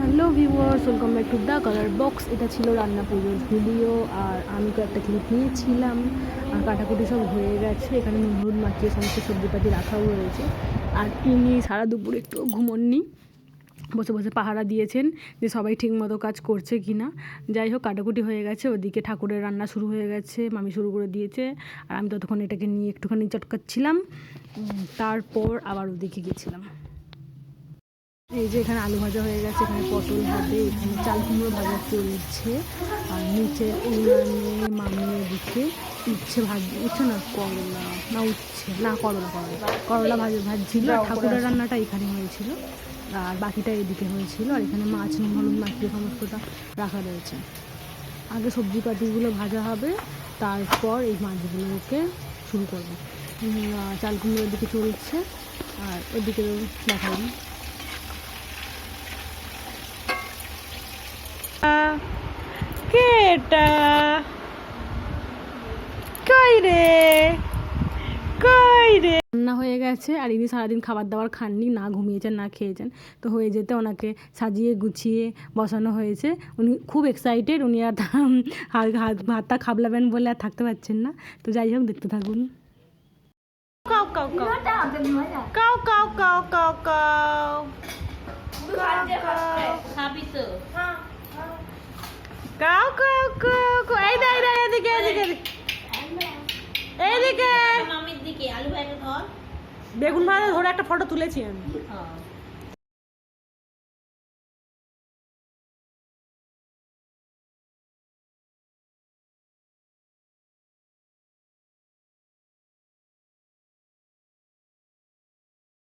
Hello viewers, welcome back to the colour box. এটা ছিল রান্না পুজোর ভিডিও, আর আমি তো একটা ক্লিপ নিয়েছিলাম। আর কাটাকুটি সব হয়ে গেছে, এখানে নুন হলুদ মাখিয়ে সমস্ত সবজিপাতি রাখাও রয়েছে। আর ইনি সারা দুপুর একটু ঘুমননি, বসে বসে পাহারা দিয়েছেন যে সবাই ঠিক মতো কাজ করছে কি না। যাই হোক, কাটাকুটি হয়ে গেছে, ওদিকে ঠাকুরের রান্না শুরু হয়ে গেছে, মামি শুরু করে দিয়েছে। আর আমি ততক্ষণ এটাকে নিয়ে একটুখানি চটকাচ্ছিলাম, তারপর আবার ওদিকে গেছিলাম। এই যে এখানে আলু ভাজা হয়ে গেছে, এখানে পটল হবে, এখানে চাল কুমড়ো ভাজা চলছে। আর নিচে উনানে মামি এদিকে উচ্ছে উচ্ছে না করলা না উচ্ছে না করলা করলা ভাজছিল। ঠাকুরের রান্নাটা এখানে হয়েছিল, আর বাকিটা এদিকে হয়েছিল। আর এখানে মাছ নুন হলুদ মাখিয়ে সমস্তটা রাখা রয়েছে। আগে সবজিপাতিগুলো ভাজা হবে, তারপর এই মাছগুলোকে শুরু করবো। চাল কুমড়োর দিকে চলছে, আর ওদিকে দেখাই। কে এটা? কই রে কই রে? রান্না হয়ে গেছে, আর ইনি সারাদিন খাবার দাবার খাননি, না ঘুমিয়েছেন না খেয়েছেন। তো হয়ে যেতে ওনাকে সাজিয়ে গুছিয়ে বসানো হয়েছে। উনি খুব এক্সাইটেড, উনি আর ভাতটা খাবলাবেন বলে আর থাকতে পারছেন না। তো যাই হোক, দেখতে থাকুন। Cow cow cow cow cow cow cow cow cow cow cow cow. এই দে এদিকে এদিকে এইদিকে। বেগুন ভাজা ধরে একটা ফটো তুলেছি আমি।